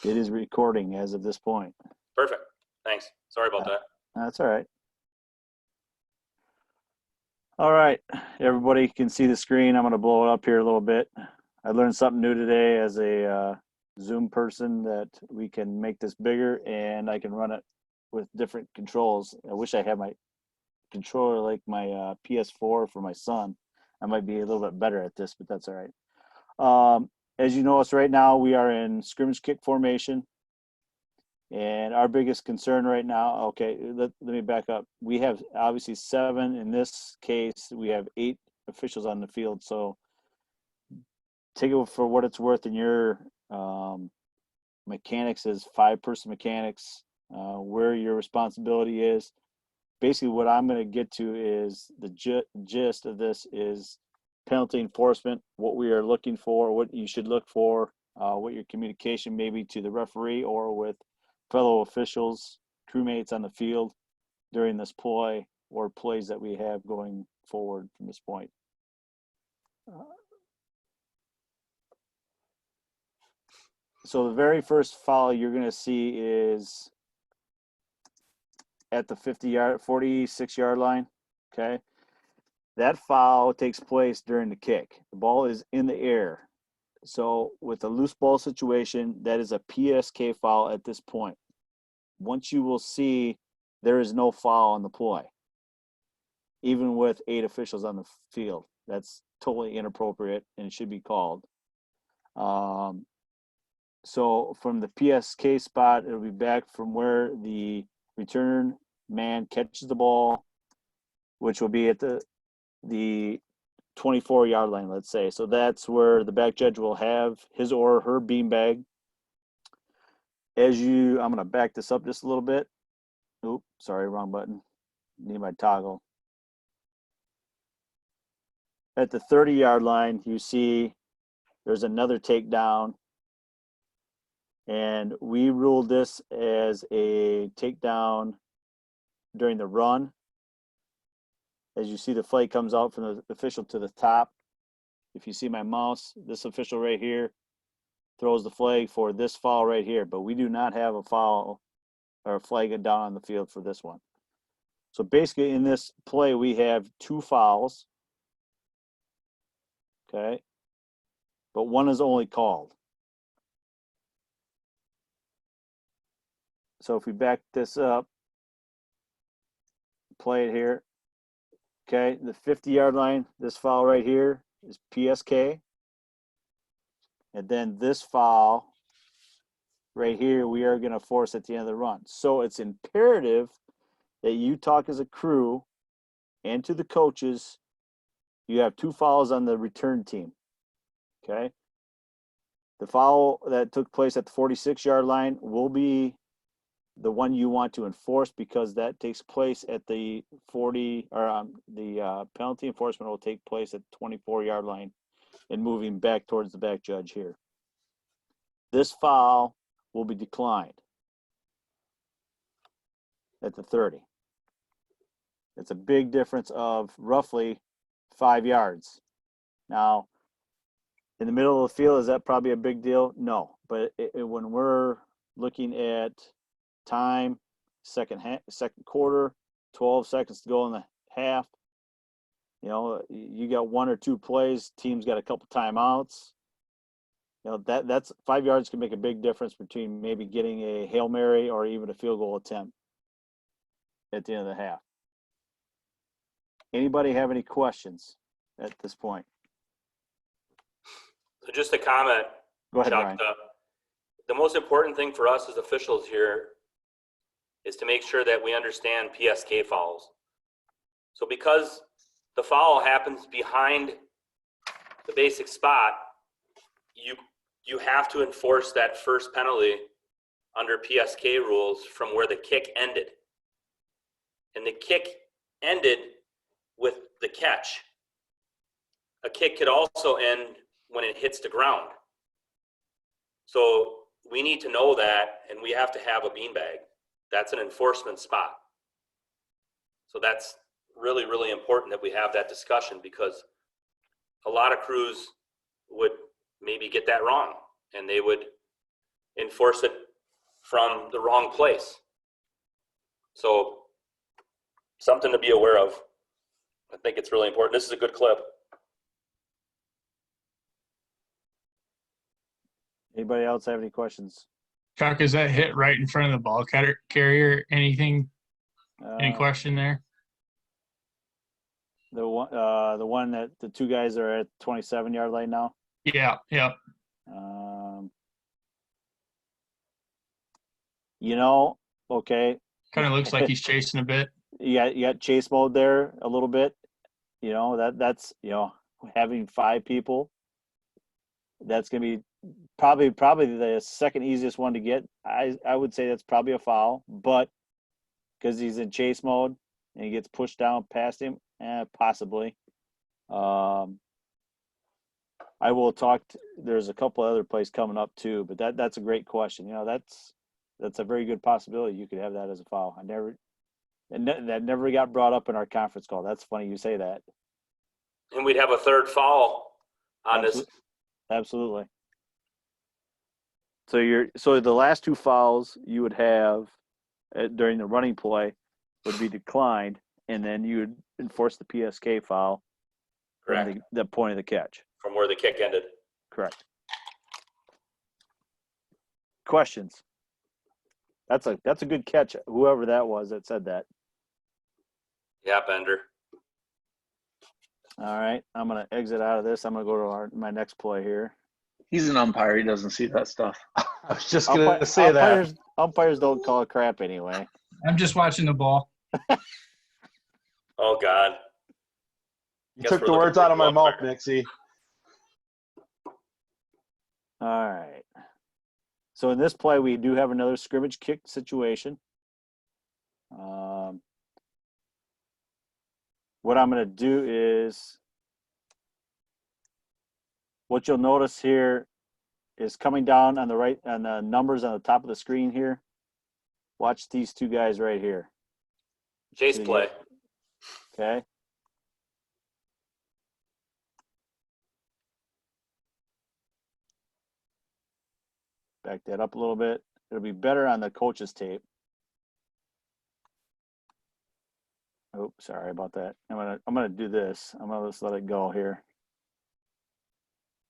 It is recording as of this point. Perfect. Thanks. Sorry about that. That's all right. All right, everybody can see the screen. I'm going to blow it up here a little bit. I learned something new today as a Zoom person, that we can make this bigger and I can run it with different controls. I wish I had my controller like my PS4 for my son. I might be a little bit better at this, but that's all right. As you notice right now, we are in scrimmage kick formation. And our biggest concern right now, okay, let me back up. We have obviously 7. In this case, we have 8 officials on the field. So take it for what it's worth in your mechanics as 5-person mechanics, where your responsibility is. Basically, what I'm going to get to is the gist of this is penalty enforcement, what we are looking for, what you should look for, what your communication may be to the referee or with fellow officials, crewmates on the field during this play or plays that we have going forward from this point. So the very first foul you're going to see is at the 46-yard line, okay? That foul takes place during the kick. The ball is in the air. So with a loose ball situation, that is a PSK foul at this point. Once you will see there is no foul on the play, even with 8 officials on the field. That's totally inappropriate and it should be called. So from the PSK spot, it'll be back from where the return man catches the ball, which will be at the 24-yard line, let's say. So that's where the back judge will have his or her beanbag. I'm going to back this up just a little bit. Oops, sorry, wrong button. Need my toggle. At the 30-yard line, you see there's another takedown. And we ruled this as a takedown during the run. As you see, the flag comes out from the official to the top. If you see my mouse, this official right here throws the flag for this foul right here, but we do not have a foul or a flag down on the field for this one. So basically in this play, we have 2 fouls, okay? But one is only called. So if we back this up, play it here, okay? The 50-yard line, this foul right here is PSK. And then this foul right here, we are going to force at the end of the run. So it's imperative that you talk as a crew and to the coaches. You have 2 fouls on the return team, okay? The foul that took place at the 46-yard line will be the one you want to enforce because that takes place at the 40, or the penalty enforcement will take place at the 24-yard line and moving back towards the back judge here. This foul will be declined at the 30. It's a big difference of roughly 5 yards. Now, in the middle of the field, is that probably a big deal? No, but when we're looking at time, second quarter, 12 seconds to go in the half, you know, you got 1 or 2 plays, team's got a couple timeouts. You know, that's 5 yards can make a big difference between maybe getting a Hail Mary or even a field goal attempt at the end of the half. Anybody have any questions at this point? So just a comment. Go ahead, Chuck, Ryan. the most important thing for us as officials here is to make sure that we understand PSK fouls. So because the foul happens behind the basic spot, you have to enforce that first penalty under PSK rules from where the kick ended. And the kick ended with the catch. A kick could also end when it hits the ground. So we need to know that, and we have to have a beanbag. That's an enforcement spot. So that's really, really important that we have that discussion because a lot of crews would maybe get that wrong and they would enforce it from the wrong place. So something to be aware of. I think it's really important. This is a good clip. Anybody else have any questions? Chuck, is that hit right in front of the ball carrier? Anything? Any Uh, question there? the one that the two guys are at 27-yard line now. Yeah. Okay. Kind of looks like he's chasing a bit. You got chase mode there a little bit. That's having 5 people. That's gonna be probably the second easiest one to get. I would say that's probably a foul, but because he's in chase mode and he gets pushed down past him, possibly. I will talk. There's a couple other plays coming up too, but that's a great question. That's a very good possibility. You could have that as a foul. That never got brought up in our conference call. That's funny you say that. And we'd have a third foul on this. Absolutely. So the last 2 fouls you would have during the running play would be declined, and then you would enforce the PSK foul Correct. from the point of the catch. From where the kick ended. Correct. Questions? That's a good catch. Whoever that was that said that. Yeah, Bender. All right, I'm gonna exit out of this. I'm gonna go to my next play here. He's an umpire. He doesn't see that stuff. I was just going to say Umpires don't call crap anyway. I'm just watching the ball. Oh, God. You took the words out of my mouth, Nixie. All right. So in this play, we do have another scrimmage kick situation. What I'm going to do is, what you'll notice here is coming down on the right, on the numbers on the top of the screen here. Watch these 2 guys right here. Chase play. Okay. Back that up a little bit. It'll be better on the coach's tape. Oh, sorry about that. I'm gonna do this. I'm gonna just let it go here.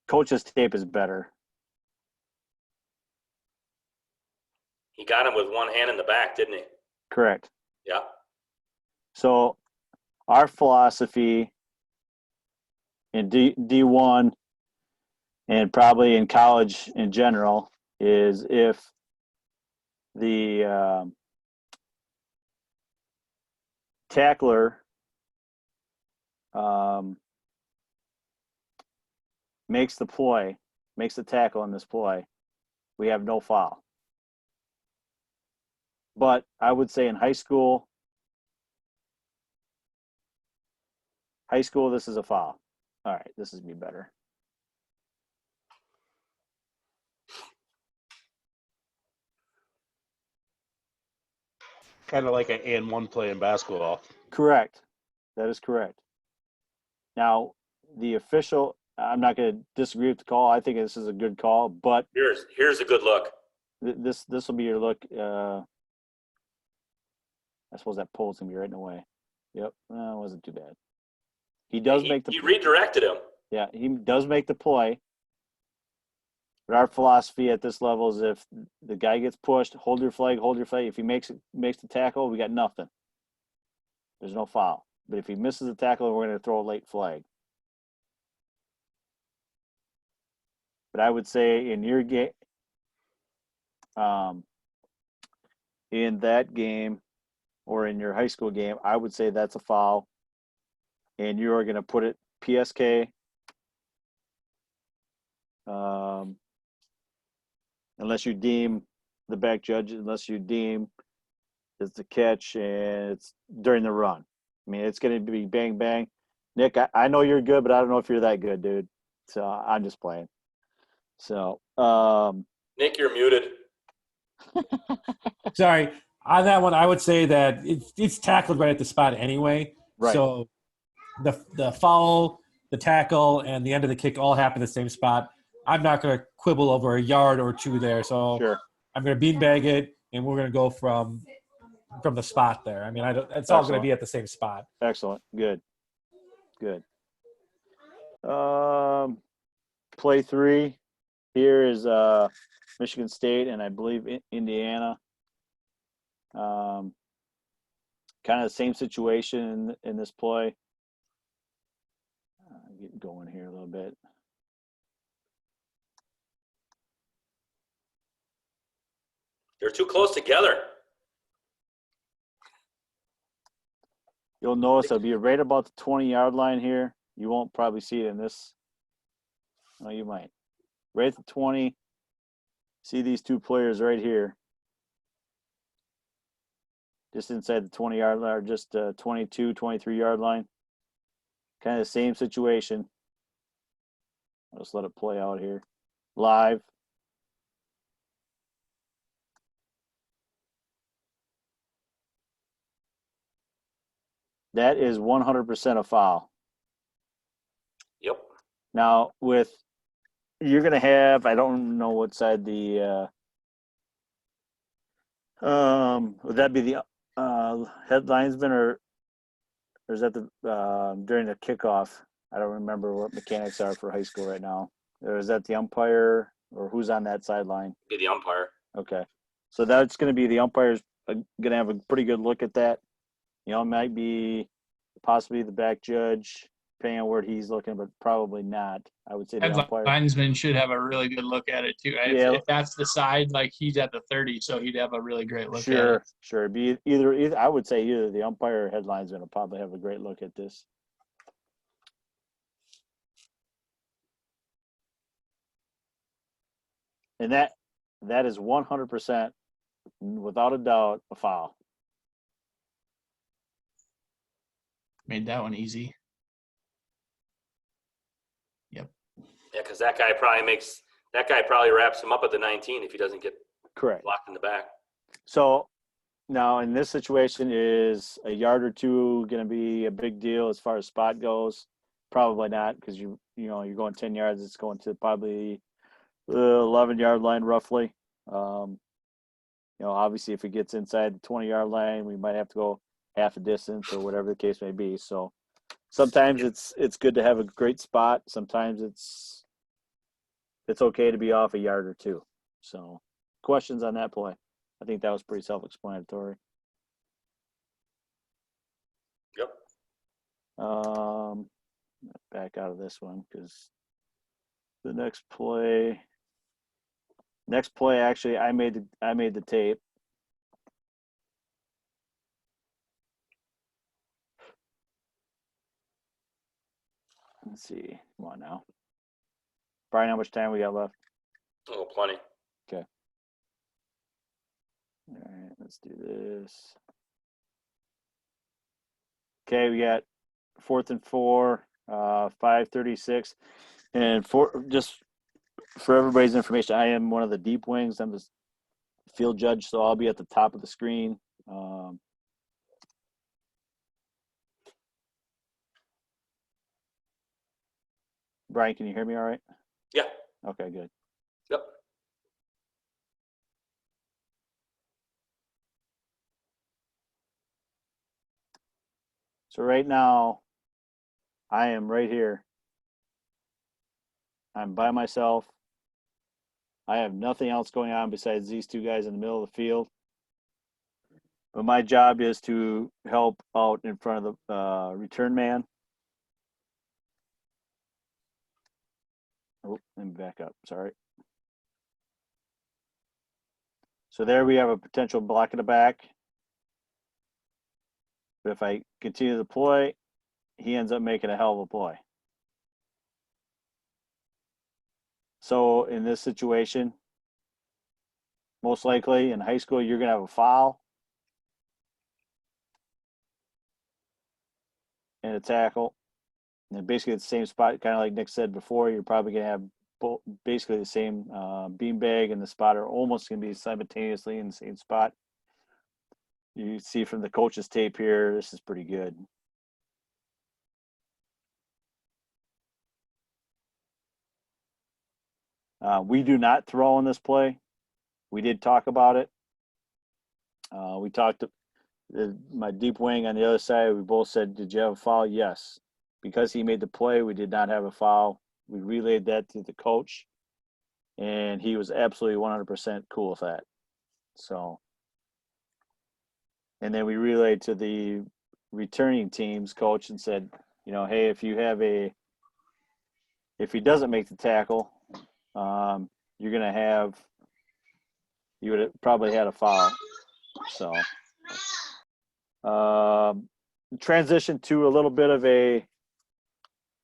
Coach's tape is better. He got him with one hand in the back, didn't he? Correct. Yeah. So our philosophy in D1 and probably in college in general is if the tackler makes the tackle in this play, we have no foul. But I would say in high school, this is a foul. All right, this is me better. Kind of like an and one play in basketball. Correct. That is correct. Now, the official, I'm not going to disagree with the call. I think this is a good call, but Here's a good look. this will be your look. I suppose that pole's going to be right in the way. Yep, it wasn't too bad. He does make the. He redirected him. Yeah, he does make the play. But our philosophy at this level is if the guy gets pushed, hold your flag. If he makes the tackle, we got nothing. There's no foul. But if he misses the tackle, we're going to throw a late flag. But I would say in your game, in that game, or in your high school game, I would say that's a foul. And you are going to put it PSK. Unless you deem the back judge, it's the catch and it's during the run. I mean, it's going to be bang, bang. Nick, I know you're good, but I don't know if you're that good, dude. So I'm just playing. So, Nick, you're muted. Sorry. On that one, I would say that it's tackled right at the spot anyway. Right. So the foul, the tackle, and the end of the kick all happen at the same spot. I'm not going to quibble over a yard or two there. So Sure. I'm going to beanbag it, and we're going to go from the spot there. I mean, it's all going to Excellent. be at the same spot. Excellent. Good. Good. Play 3 here is Michigan State and I believe Indiana. Kind of the same situation in this play. Get going here a little bit. They're too close together. You'll notice it'll be right about the 20-yard line here. You won't probably see it in this. No, you might. Right at the 20. See these two players right here. Just inside the 20-yard line, or just 22, 23-yard line. Kind of the same situation. I'll just let it play out here. Live. That is 100% a foul. Yep. Now, you're going to have, I don't know what side the, would that be the head linesman or is that the during the kickoff? I don't remember what mechanics are for high school right now. Or is that the umpire or who's on that sideline? Be the umpire. Okay. So that's going to be the umpire's going to have a pretty good look at that. You know, it might be possibly the back judge, depending on where he's looking, but probably not. I would say the Head umpire. linesman should have a really good look at it too. Yeah. If that's the side, like he's at the 30, so he'd have a really great look at Sure, it. sure. Be either. I would say either the umpire or head linesman will probably have a great look at this. And that is 100%, without a doubt, a foul. Made that one easy. Yeah, because that guy probably wraps him up at the 19 if he doesn't get Correct. blocked in the back. So now in this situation, is a yard or two going to be a big deal as far as spot goes? Probably not, because you're going 10 yards. It's going to probably the 11-yard line roughly. Obviously if it gets inside the 20-yard line, we might have to go half a distance or whatever the case may be. So sometimes it's good to have a great spot. Sometimes it's okay to be off a yard or two. So questions on that play? I think that was pretty self-explanatory. Yep. Back out of this one because the next play actually I made the tape. Let's see. Come on now. Brian, how much time we got left? Oh, plenty. Okay. All right, let's do this. Okay, we got 4th and 4, 5:36, and just for everybody's information, I am one of the deep wings. I'm the field judge, so I'll be at the top of the screen. Brian, can you hear me all right? Yeah. Okay, good. Yep. So right now, I am right here. I'm by myself. I have nothing else going on besides these two guys in the middle of the field. But my job is to help out in front of the return man. Oh, let me back up. Sorry. So there we have a potential block in the back. But if I continue the play, he ends up making a hell of a play. So in this situation, most likely in high school, you're going to have a foul and a tackle. And basically the same spot, kind of like Nick said before, you're probably going to have basically the same beanbag and the spot are almost going to be simultaneously in the same spot. You see from the coach's tape here, this is pretty good. We do not throw on this play. We did talk about it. We talked to my deep wing on the other side. We both said, did you have a foul? Yes. Because he made the play, we did not have a foul. We relayed that to the coach, and he was absolutely 100% cool with that. So, and then we relayed to the returning team's coach and said, hey, if he doesn't make the tackle, you're going to have, you would have probably had a foul. So, transition to a little bit of a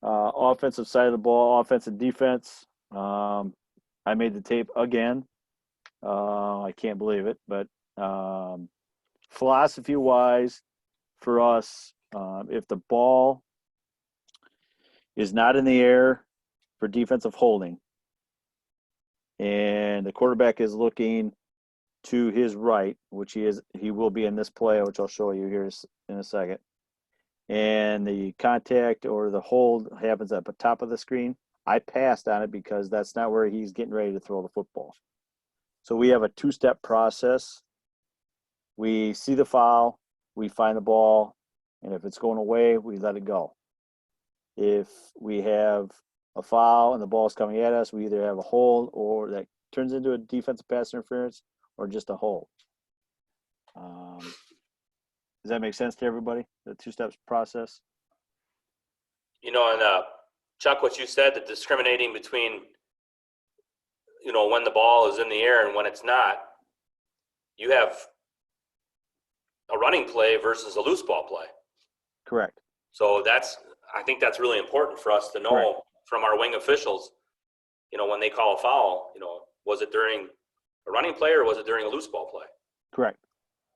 offensive side of the ball, offensive defense. I made the tape again. I can't believe it, but philosophy-wise, for us, if the ball is not in the air for defensive holding, and the quarterback is looking to his right, which he will be in this play, which I'll show you here in a second, and the contact or the hold happens at the top of the screen, I passed on it because that's not where he's getting ready to throw the football. So we have a two-step process. We see the foul, we find the ball, and if it's going away, we let it go. If we have a foul and the ball's coming at us, we either have a hold or that turns into a defensive pass interference or just a hold. Does that make sense to everybody, the two-step process? And Chuck, what you said, the discriminating between, when the ball is in the air and when it's not, you have a running play versus a loose ball play. Correct. So I think that's really important for us to know. Correct. From our wing officials, when they call a foul, was it during a running play or was it during a loose ball play? Correct.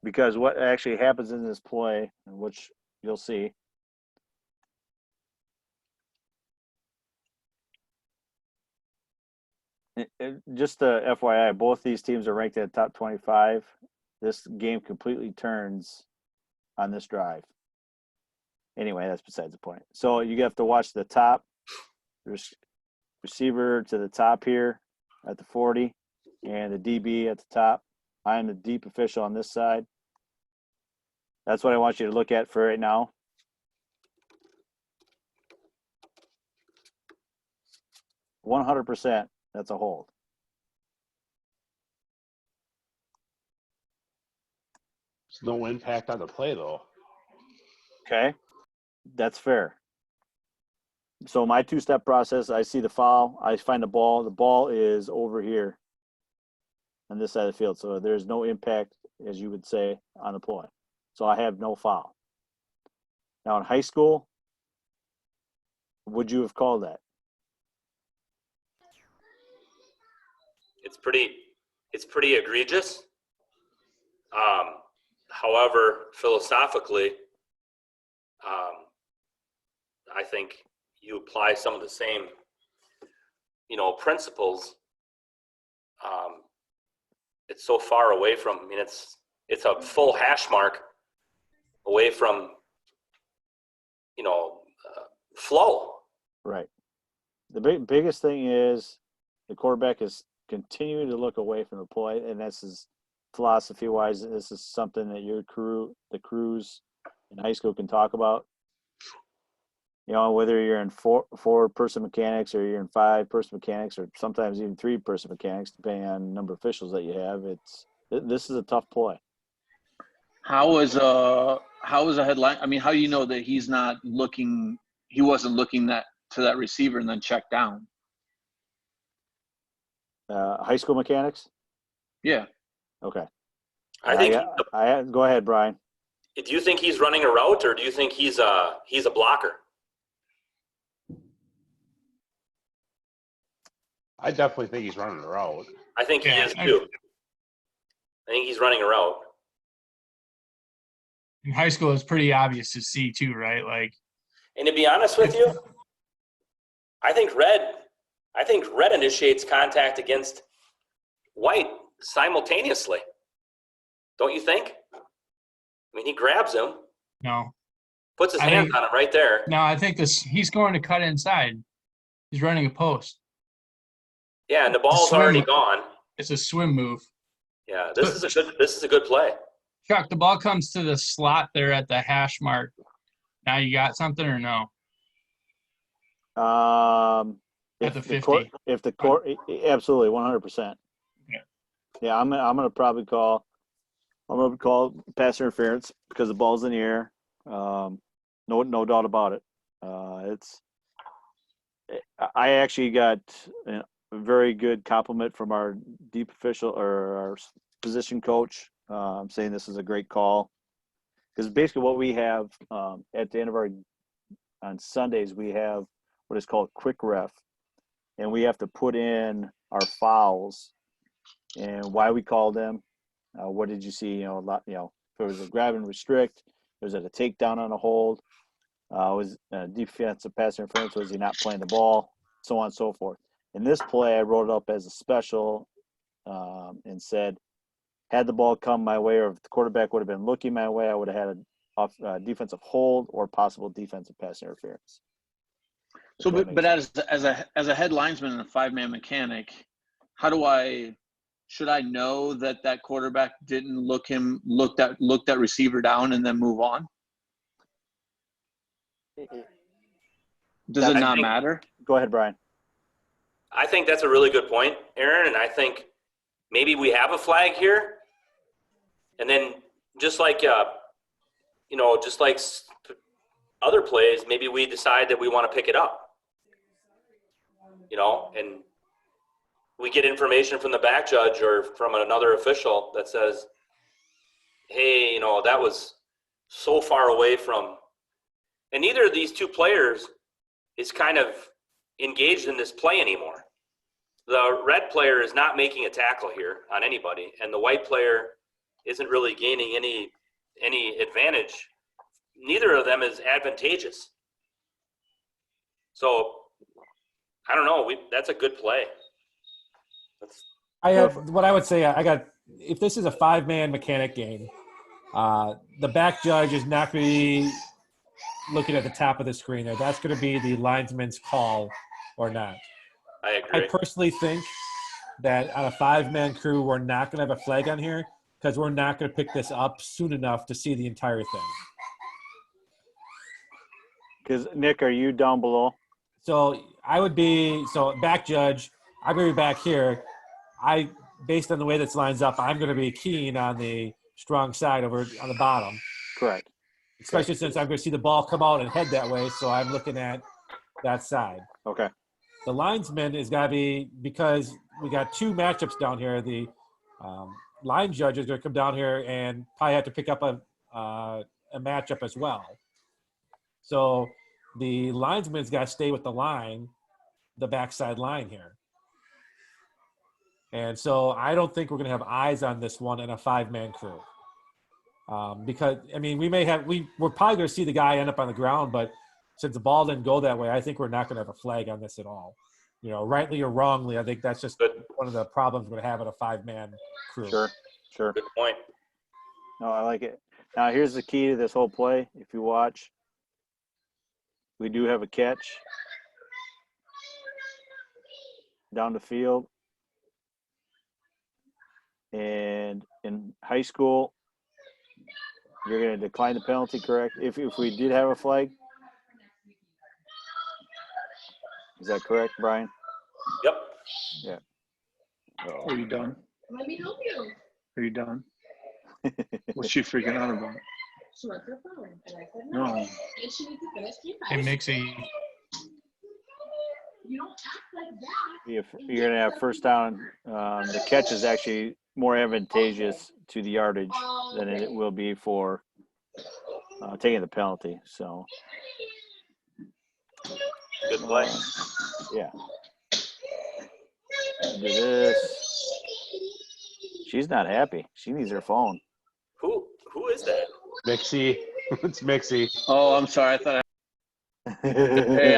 Because what actually happens in this play, which you'll see, just the FYI, both these teams are ranked at top 25. This game completely turns on this drive. Anyway, that's besides the point. So you have to watch the top. There's receiver to the top here at the 40 and the DB at the top. I am the deep official on this side. That's what I want you to look at for right now. %, that's a hold. There's no impact on the play, though. Okay, that's fair. So my two-step process, I see the foul, I find the ball is over here on this side of the field. So there's no impact, as you would say, on the play. So I have no foul. Now in high school, would you have called that? It's pretty egregious. However, philosophically, I think you apply some of the same, principles. It's so far away from. It's a full hash mark away from, flow. Right. The biggest thing is the quarterback is continuing to look away from the play, and this is philosophy-wise. This is something that the crews in high school can talk about. Whether you're in four-person mechanics or you're in five-person mechanics or sometimes even three-person mechanics, depending on the number of officials that you have. This is a tough play. How is a headline? I mean, how do you know that he wasn't looking to that receiver and then check down? High school mechanics? Yeah. Okay. I think. Go ahead, Brian. Do you think he's running a route, or do you think he's a blocker? I definitely think he's running a route. I think he is too. I think he's running a route. In high school, it's pretty obvious to see too, right? Like, and to be honest with you, I think red initiates contact against white simultaneously. Don't you think? I mean, he grabs him. No. Puts his hands on him right there. No, I think he's going to cut inside. He's running a post. Yeah, and the ball's Swim. already gone. It's a swim move. Yeah, this is a good play. Chuck, the ball comes to the slot there at the hash mark. Now you got something or no? If At the the court, 50. if the court, absolutely, 100%. Yeah. Yeah, I'm gonna probably call. I'm gonna call pass interference because the ball's in the air. No doubt about it. I actually got a very good compliment from our deep official or our position coach, saying this is a great call. Because basically what we have at the end of on Sundays, we have what is called quick ref. And we have to put in our fouls and why we called them. What did you see? If it was a grab and restrict, was it a takedown on a hold? Was defensive pass interference? Was he not playing the ball? So on and so forth. In this play, I wrote it up as a special and said, had the ball come my way, or if the quarterback would have been looking my way, I would have had a defensive hold or possible defensive pass interference. So, but as a head linesman and a 5-man mechanic, should I know that quarterback didn't look that receiver down and then move on? Does it not matter? Go ahead, Brian. I think that's a really good point, Aaron, and I think maybe we have a flag here, and then just like other plays, maybe we decide that we want to pick it up. And we get information from the back judge or from another official that says, hey, that was so far away from, and neither of these two players is kind of engaged in this play anymore. The red player is not making a tackle here on anybody, and the white player isn't really gaining any advantage. Neither of them is advantageous. So I don't know. That's a good play. What I would say, if this is a 5-man mechanic game, the back judge is not going to be looking at the top of the screen there. That's going to be the linesman's call or not. I agree. I personally think that on a 5-man crew, we're not going to have a flag on here because we're not going to pick this up soon enough to see the entire thing. Because, Nick, are you down below? So back judge, I'm going to be back here. Based on the way this lines up, I'm going to be keen on the strong side over on the bottom. Correct. Especially since I'm going to see the ball come out and head that way, so I'm looking at that side. Okay. The linesman is got to be, because we got two matchups down here, the line judge is going to come down here and probably have to pick up a matchup as well. So the linesman's got to stay with the line, the backside line here. And so I don't think we're going to have eyes on this one in a 5-man crew. Because, we're probably going to see the guy end up on the ground, but since the ball didn't go that way, I think we're not going to have a flag on this at all. Rightly or wrongly, I think that's just one of the problems we're going to have in a 5-man crew. Sure. Good point. No, I like it. Now, here's the key to this whole play. If you watch, we do have a catch down the field. And in high school, you're going to decline the penalty, correct? If we did have a flag. Is that correct, Brian? Yep. Yeah. Oh. Are you done? Let me help you. Are you done? What's she freaking out about? She wants her phone. And I said no. No. And she needs to finish the It makes a You don't act like that. If you're going to have first down, the catch is actually more advantageous to the yardage than it will be for taking the penalty. So, Good play. Yeah. Do this. She's not happy. She needs her phone. Who is that? Mixie. It's Mixie. Oh, I'm sorry. I thought. Hey,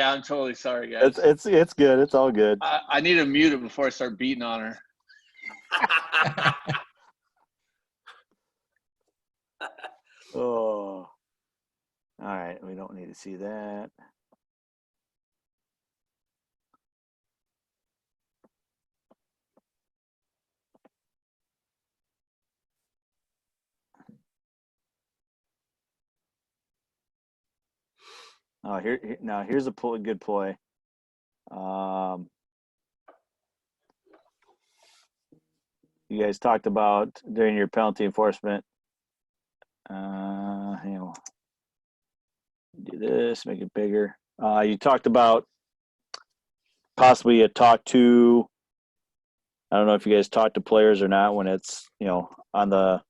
I'm totally sorry, guys. It's good. It's all good. I need to mute it before I start beating on her. Oh. All right. We don't need to see that. Now here's a good play. You guys talked about during your penalty enforcement. Hang on. Do this, make it bigger. You talked about possibly a talk to. I don't know if you guys talk to players or not when it's on the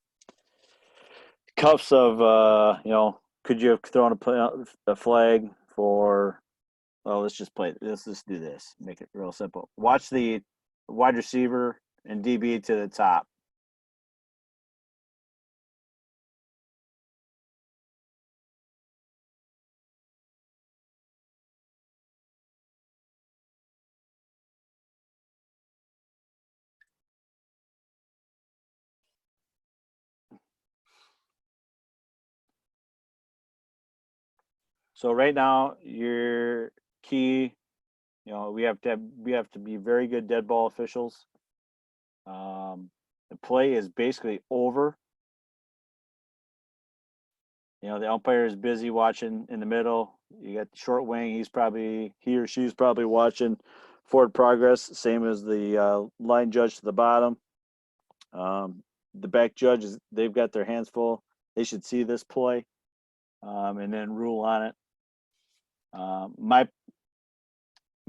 cuffs of could you have thrown a flag for? Well, let's just play. Let's just do this. Make it real simple. Watch the wide receiver and DB to the top. So right now, your key, we have to be very good dead ball officials. The play is basically over. The umpire is busy watching in the middle. You got the short wing. He or she's probably watching forward progress, same as the line judge to the bottom. The back judges, they've got their hands full. They should see this play and then rule on it.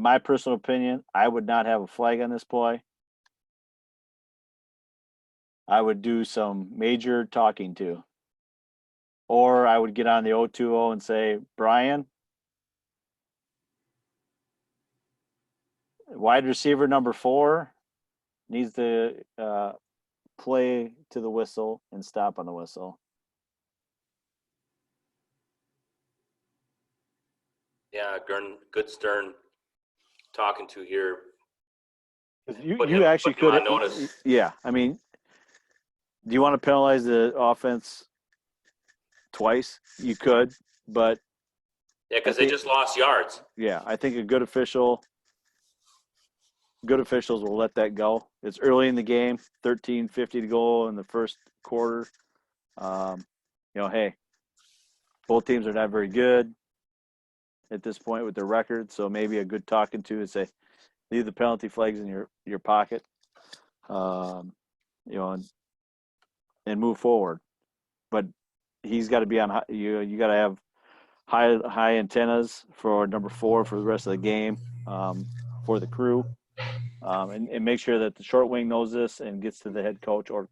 My personal opinion, I would not have a flag on this play. I would do some major talking to. Or I would get on the 020 and say, Brian, wide receiver number 4 needs to play to the whistle and stop on the whistle. Yeah, good stern talking to here. You actually put him could on notice. Yeah, I mean, do you want to penalize the offense twice? You could, but Yeah, because they just lost yards. Yeah, I think good officials will let that go. It's early in the game, 13:50 to go in the first quarter. Hey, both teams are not very good at this point with their record, so maybe a good talking to is say, leave the penalty flags in your pocket, and move forward. But he's got to be on. You got to have high antennas for number 4 for the rest of the game, for the crew, and make sure that the short wing knows this and gets to the head coach or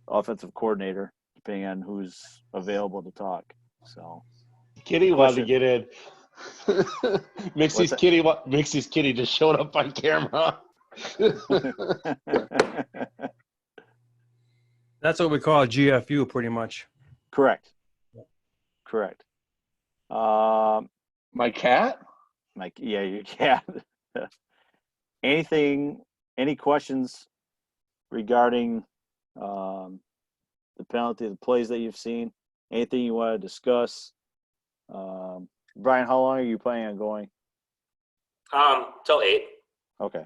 offensive coordinator, depending on who's available to talk. So, Kitty wanted to get in. Mixie's kitty just showed up on camera. That's what we call a GFU, pretty much. Correct. My cat? Your cat. Any questions regarding the penalty, the plays that you've seen? Anything you want to discuss? Brian, how long are you planning on going? Till 8. Okay.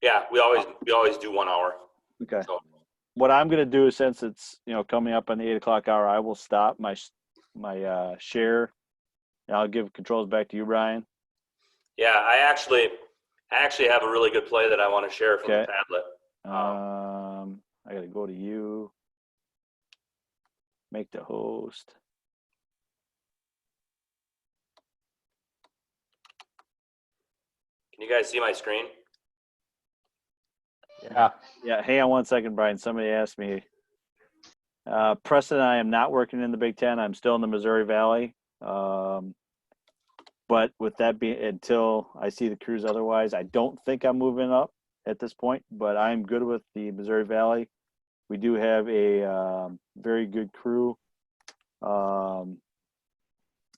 Yeah, we always do 1 hour. Okay. So. What I'm going to do, since it's coming up on the 8 o'clock hour, I will stop my share, and I'll give controls back to you, Brian. Yeah, I actually have a really good play that I want to share from the Padlet. I got to go to you. Make the host. Can you guys see my screen? Yeah. Yeah. Hang on 1 second, Brian. Somebody asked me. Preston, I am not working in the Big Ten. I'm still in the Missouri Valley. But with that being, until I see the crews otherwise, I don't think I'm moving up at this point, but I'm good with the Missouri Valley. We do have a very good crew.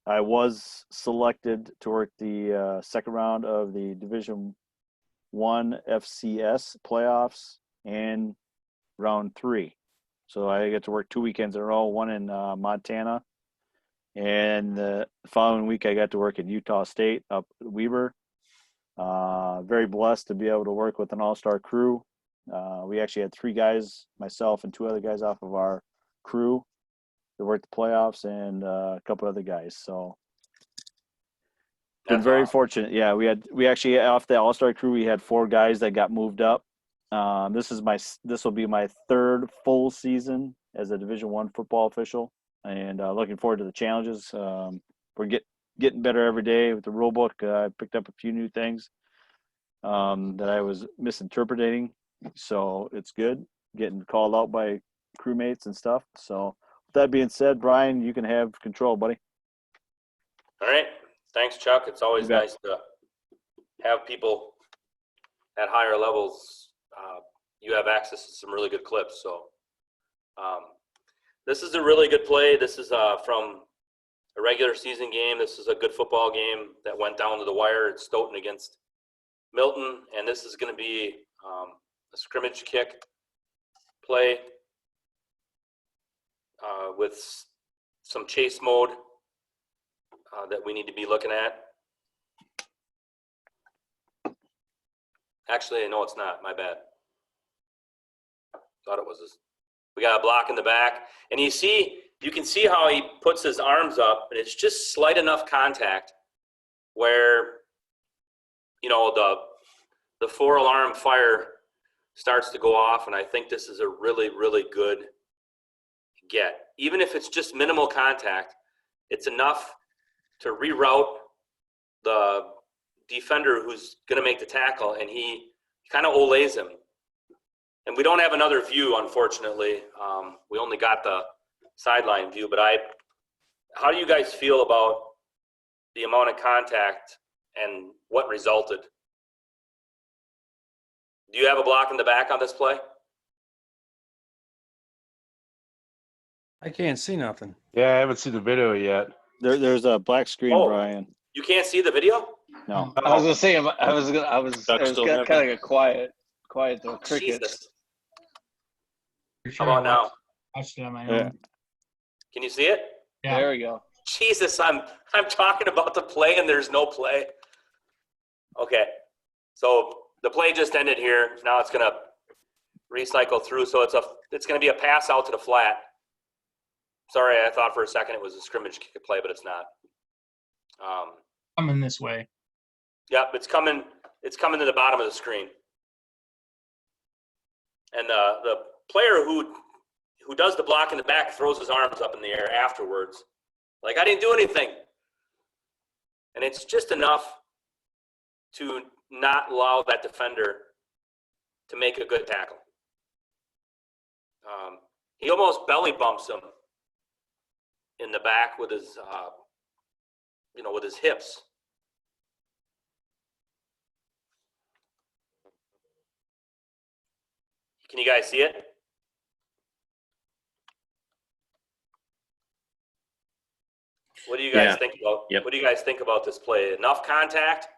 I was selected to work the second round of the Division I FCS playoffs and round 3. So I get to work 2 weekends in a row, one in Montana. And the following week, I got to work at Utah State up at Weber. Very blessed to be able to work with an all-star crew. We actually had 3 guys, myself and 2 other guys off of our crew that worked the playoffs, and a couple other guys. So Been That's very awesome. fortunate. Yeah, we actually off the All-Star crew, we had 4 guys that got moved up. This will be my 3rd full season as a Division I football official, and looking forward to the challenges. We're getting better every day with the rule book. I picked up a few new things that I was misinterpreting, so it's good getting called out by crewmates and stuff. So with that being said, Brian, you can have control, buddy. All right. Thanks, Chuck. It's always You bet. nice to have people at higher levels. You have access to some really good clips. So this is a really good play. This is from a regular season game. This is a good football game that went down to the wire. It's Stoughton against Milton, and this is going to be a scrimmage kick play with some chase mode that we need to be looking at. Actually, no, it's not. My bad. Thought it was this. We got a block in the back, and you can see how he puts his arms up, and it's just slight enough contact where, you know, the 4-alarm fire starts to go off, and I think this is a really, really good get. Even if it's just minimal contact, it's enough to reroute the defender who's going to make the tackle, and he kind of olays him. And we don't have another view, unfortunately. We only got the sideline view, but how do you guys feel about the amount of contact and what resulted? Do you have a block in the back on this play? I can't see nothing. Yeah, I haven't seen the video yet. There's a black screen, Oh. Brian. You can't see the video? No. I was gonna say, it was Ducks don't kind have of like a quiet though. Crickets. Jesus. For How sure, about now? watched it on my Yeah. own. Can you see it? Yeah. There we go. Jesus, I'm talking about the play and there's no play. Okay, so the play just ended here. Now it's gonna recycle through. So it's gonna be a pass out to the flat. Sorry, I thought for a second it was a scrimmage kick play, but it's not. Coming this way. Yep, it's coming to the bottom of the screen. And the player who does the block in the back throws his arms up in the air afterwards. Like, I didn't do anything. And it's just enough to not allow that defender to make a good tackle. He almost belly bumps him in the back with his, with his hips. Can you guys see it? What do you guys think about? Yep. What do you guys think about this play? Enough contact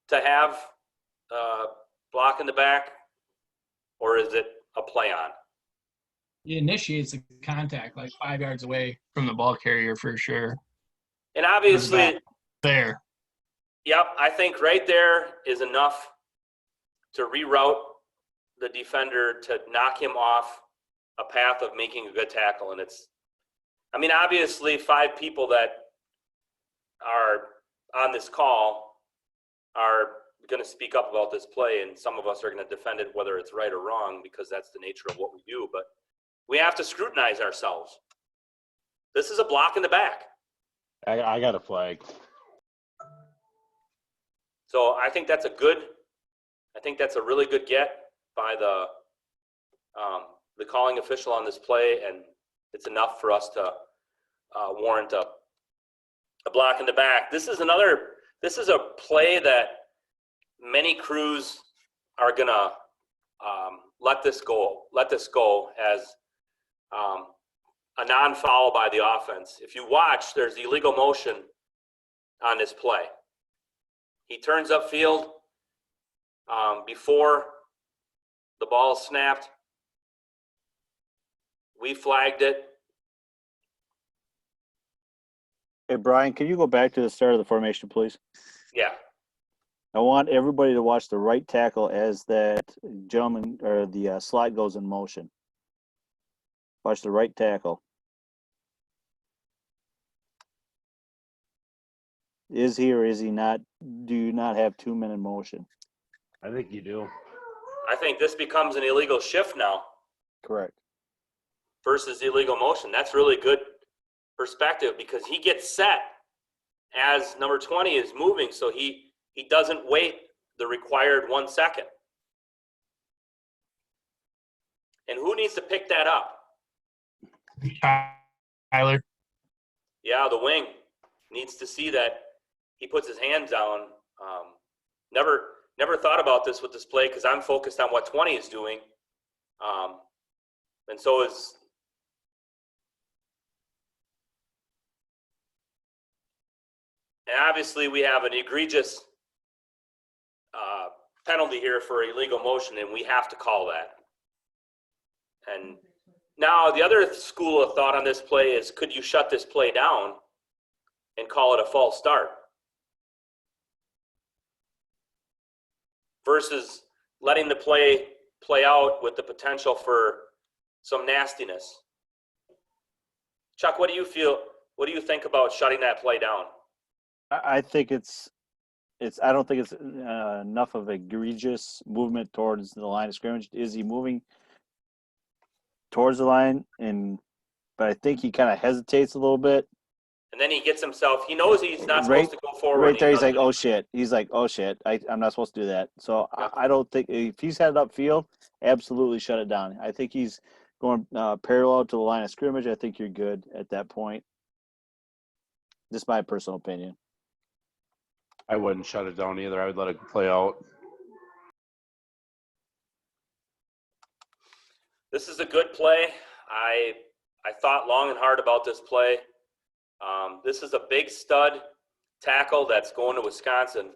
to have block in the back, or is it a play on? He initiates the contact like 5 yards away from the ball carrier for sure. And obviously, There. yep, I think right there is enough to reroute the defender to knock him off a path of making a good tackle. And obviously 5 people that are on this call are going to speak up about this play, and some of us are going to defend it whether it's right or wrong, because that's the nature of what we do. But we have to scrutinize ourselves. This is a block in the back. I got a flag. So I think that's a really good get by the calling official on this play, and it's enough for us to warrant a block in the back. This is a play that many crews are gonna let this go as a non-foul by the offense. If you watch, there's illegal motion on this play. He turns upfield before the ball snapped. We flagged it. Hey, Brian, can you go back to the start of the formation, please? Yeah. I want everybody to watch the right tackle as that gentleman or the slot goes in motion. Watch the right tackle. Is he or is he not? Do you not have 2 men in motion? I think you do. I think this becomes an illegal shift now Correct. versus illegal motion. That's really good perspective because he gets set as number 20 is moving, so he doesn't wait the required 1 second. And who needs to pick that up? Tyler. Yeah, the wing needs to see that he puts his hands down. Never thought about this with this play because I'm focused on what 20 is doing. And so is and obviously we have an egregious penalty here for illegal motion, and we have to call that. And now the other school of thought on this play is, could you shut this play down and call it a false start? Versus letting the play out with the potential for some nastiness. Chuck, what do you feel? What do you think about shutting that play down? I think it's. I don't think it's enough of egregious movement towards the line of scrimmage. Is he moving towards the line? But I think he kind of hesitates a little bit. And then he gets himself. He knows he's not supposed to go forward. Right there, he's like, "Oh shit!" He's like, "Oh shit! I'm not supposed to do that." So Yep. I don't think if he's headed upfield, absolutely shut it down. I think he's going parallel to the line of scrimmage. I think you're good at that point. Just my personal opinion. I wouldn't shut it down either. I would let it play out. This is a good play. I thought long and hard about this play. This is a big stud tackle that's going to Wisconsin.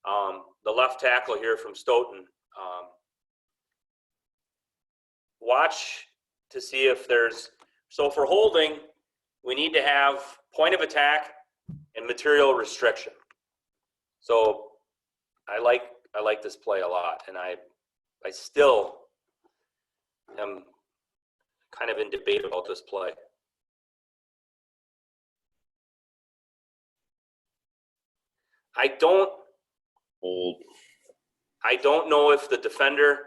The left tackle here from Stoughton. Watch to see if there's – so for holding, we need to have point of attack and material restriction. So I like this play a lot, and I still am kind of in debate about this play. I don't know if the defender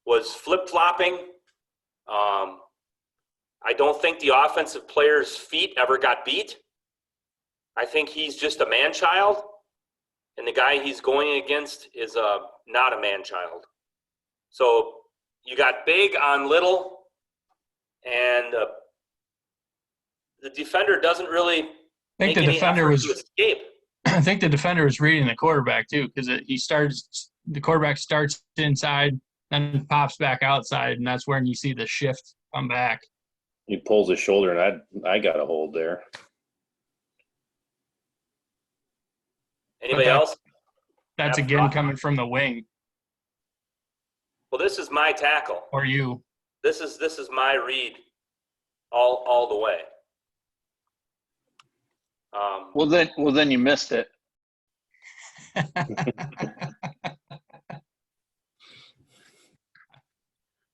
was flip-flopping. I don't think the offensive player's feet ever got beat. I think he's just a man-child, and the guy he's going against is not a man-child. So you got big on little, and the defender doesn't really make any effort to escape. I think the defender was reading the quarterback too, because the quarterback starts inside, then pops back outside, and that's when you see the shift come back. He pulls his shoulder, and I got a hold there. Anybody else? That's again coming from the wing. Well, this is my tackle. Or you. This is my read all the way. Well, then you missed it.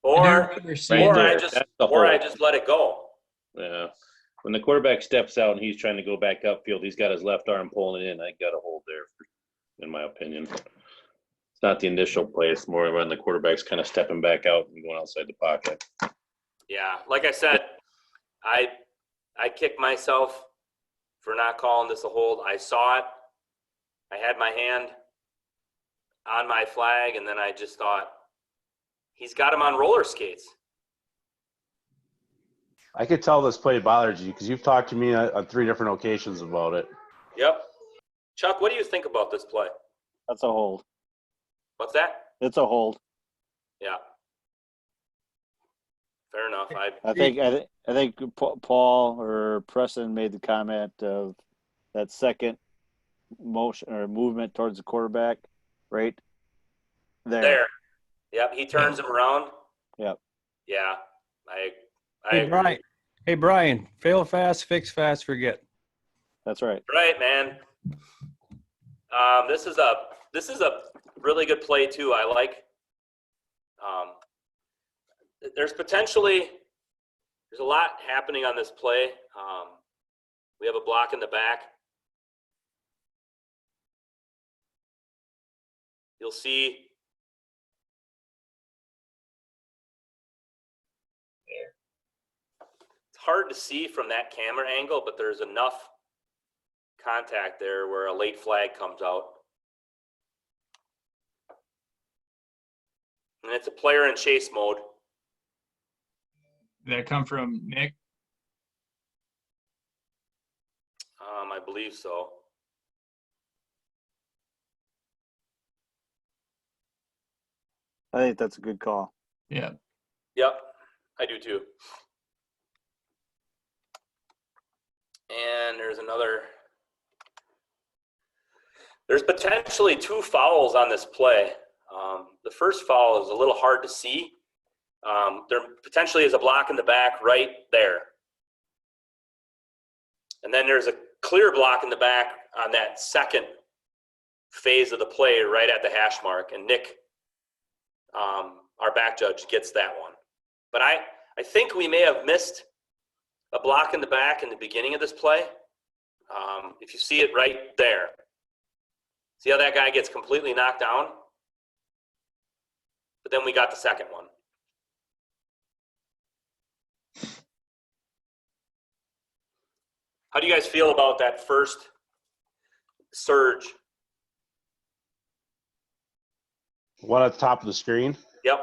Or I just let it go. Yeah. When the quarterback steps out and he's trying to go back upfield, he's got his left arm pulling it in. I got a hold there, in my opinion. It's not the initial play. It's more when the quarterback's kind of stepping back out and going outside the pocket. Yeah, like I said, I kicked myself for not calling this a hold. I saw it. I had my hand on my flag, and then I just thought, he's got him on roller skates. I could tell this play bothered you because you've talked to me on 3 different occasions about it. Yep. Chuck, what do you think about this play? That's a hold. What's that? It's a hold. Yeah. Fair enough. I think Paul or Preston made the comment of that second motion or movement towards the quarterback, right there. Yep. He turns him around. Yep. Yeah. Hey Brian, fail fast, fix fast, forget. That's right. Right, man. This is a really good play too. I like. There's a lot happening on this play. We have a block in the back. you'll see it's hard to see from that camera angle, but there's enough contact there where a late flag comes out. And it's a player in chase mode. Did that come from Nick? I believe so. I think that's a good call. Yeah. Yep, I do too. And there's potentially 2 fouls on this play. The first foul is a little hard to see. There potentially is a block in the back right there. And then there's a clear block in the back on that second phase of the play right at the hash mark. And Nick, our back judge, gets that one. But I think we may have missed a block in the back in the beginning of this play. If you see it right there. See how that guy gets completely knocked down? But then we got the second one. How do you guys feel about that first surge? One at the top of the screen. Yep.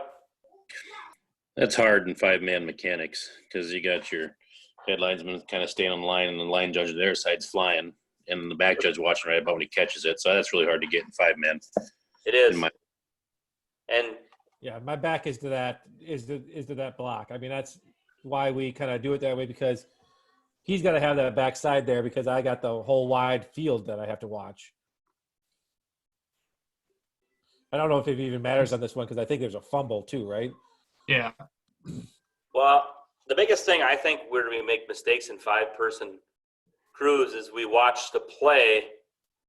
That's hard in 5-man mechanics because you got your head linesman kind of staying on the line and the line judge on their side's flying and the back judge watching right about when he catches it. So that's really hard to get in 5-man. It is. And Yeah, my back is to that block. I mean, that's why we kind of do it that way, because he's got to have that backside there because I got the whole wide field that I have to watch. I don't know if it even matters on this one because I think there's a fumble too, right? Yeah. well, the biggest thing I think where we make mistakes in 5-person crews is we watch the play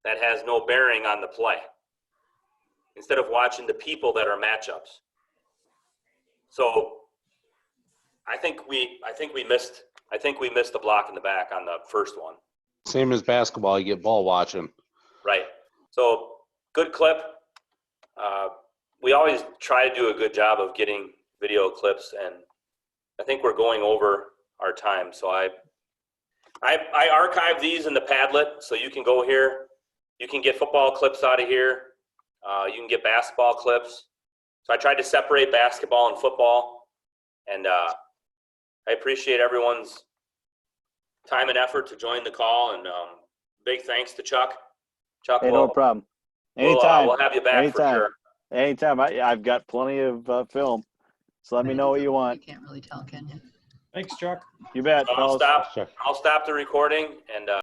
that has no bearing on the play instead of watching the people that are matchups. So I think we missed the block in the back on the first one. Same as basketball, you get ball watching. Right. So good clip. We always try to do a good job of getting video clips, and I think we're going over our time. So I archive these in the Padlet, so you can go here. You can get football clips out of here. You can get basketball clips. So I tried to separate basketball and football, and I appreciate everyone's time and effort to join the call, and big thanks to Chuck. Chuck, Hey, no problem. Anytime. We'll have you back Anytime. for sure. Anytime. I've got plenty of film, so let me know what you want. You can't really tell, can you? Thanks, Chuck. You bet. I'll fellas. stop the recording and.